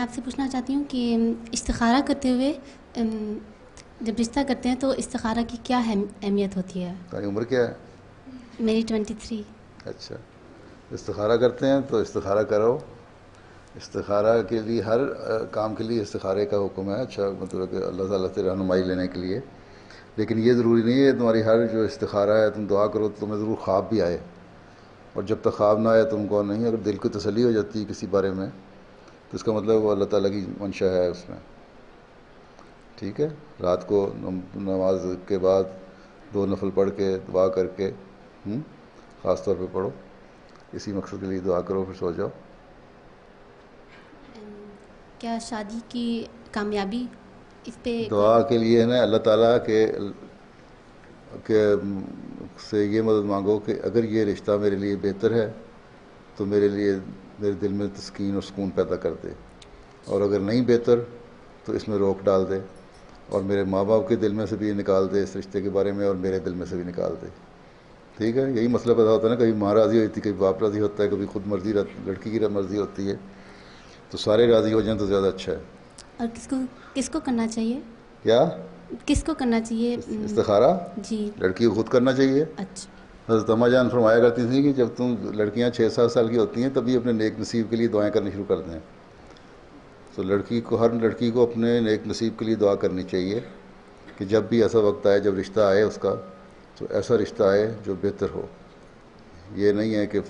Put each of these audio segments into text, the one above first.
آپ سے پوچھنا چاہتی ہوں کہ استخارہ کرتے ہوئے جب رشتہ کرتے ہیں تو استخارہ کی کیا اہمیت ہوتی ہے؟ تمہاری عمر کیا ہے؟ میری 23۔ اچھا، استخارہ کرتے ہیں تو استخارہ کرو. استخارہ کے لیے ہر کام کے لیے استخارے کا حکم ہے. اچھا، مطلب کہ اللہ تعالیٰ سے رہنمائی لینے کے لیے. لیکن یہ ضروری نہیں ہے تمہاری ہر جو استخارہ ہے تم دعا کرو تو تمہیں ضرور خواب بھی آئے. اور جب تک خواب نہ آئے تم کو نہیں، اگر دل کو تسلی ہو جاتی ہے کسی بارے میں تو اس کا مطلب وہ اللہ تعالیٰ کی منشا ہے اس میں. ٹھیک ہے، رات کو نماز کے بعد 2 نفل پڑھ کے دعا کر کے خاص طور پہ پڑھو، اسی مقصد کے لیے دعا کرو، پھر سو جاؤ. کیا شادی کی کامیابی اس پہ دعا کے لیے ہے نا اللہ تعالیٰ کے سے یہ مدد مانگو کہ اگر یہ رشتہ میرے لیے بہتر ہے تو میرے دل میں تسکین اور سکون پیدا کر دے، اور اگر نہیں بہتر تو اس میں روک ڈال دے، اور میرے ماں باپ کے دل میں سے بھی نکال دے اس رشتے کے بارے میں، اور میرے دل میں سے بھی نکال دے. ٹھیک ہے، یہی مسئلہ پیدا ہوتا ہے نا، کبھی ماں راضی ہوتی ہے، کبھی باپ راضی ہوتا ہے، کبھی خود مرضی لڑکی کی مرضی ہوتی ہے. تو سارے راضی ہو جائیں تو زیادہ اچھا ہے. اور کس کو کرنا چاہیے؟ کیا کس کو کرنا چاہیے استخارہ؟ جی. لڑکی کو خود کرنا چاہیے. اچھا. حضرت اماں جان فرمایا کرتی تھیں کہ جب تم لڑکیاں 6-7 سال کی ہوتی ہیں تبھی اپنے نیک نصیب کے لیے دعائیں کرنی شروع کر دیں. تو ہر لڑکی کو اپنے نیک نصیب کے لیے دعا کرنی چاہیے کہ جب بھی ایسا وقت آئے، جب رشتہ آئے اس کا، تو ایسا رشتہ آئے جو بہتر ہو. یہ نہیں ہے کہ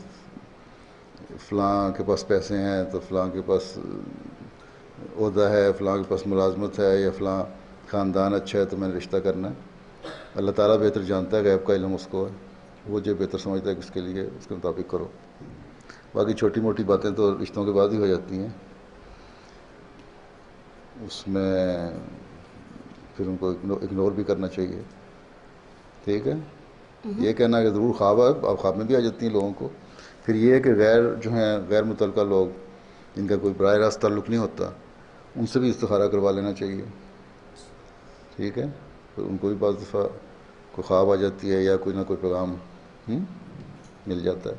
فلاں کے پاس پیسے ہیں تو فلاں کے پاس عہدہ ہے، فلاں کے پاس ملازمت ہے، یا فلاں خاندان اچھا ہے تو میں نے رشتہ کرنا ہے. اللہ تعالیٰ بہتر جانتا ہے، غیب کا علم اس کو ہے، وہ جو بہتر سمجھتا ہے کہ اس کے لیے اس کے مطابق کرو. باقی چھوٹی موٹی باتیں تو رشتوں کے بعد ہی ہو جاتی ہیں، اس میں پھر ان کو اگنور بھی کرنا چاہیے. ٹھیک ہے، یہ کہنا کہ ضرور خواب ہے، اب خواب میں بھی آ جاتی ہیں لوگوں کو. پھر یہ ہے کہ غیر متعلقہ لوگ جن کا کوئی براہ راست تعلق نہیں ہوتا ان سے بھی استخارہ کروا لینا چاہیے. ٹھیک ہے، تو ان کو بھی بعض دفعہ کوئی خواب آ جاتی ہے یا کوئی نہ کوئی پیغام مل جاتا ہے.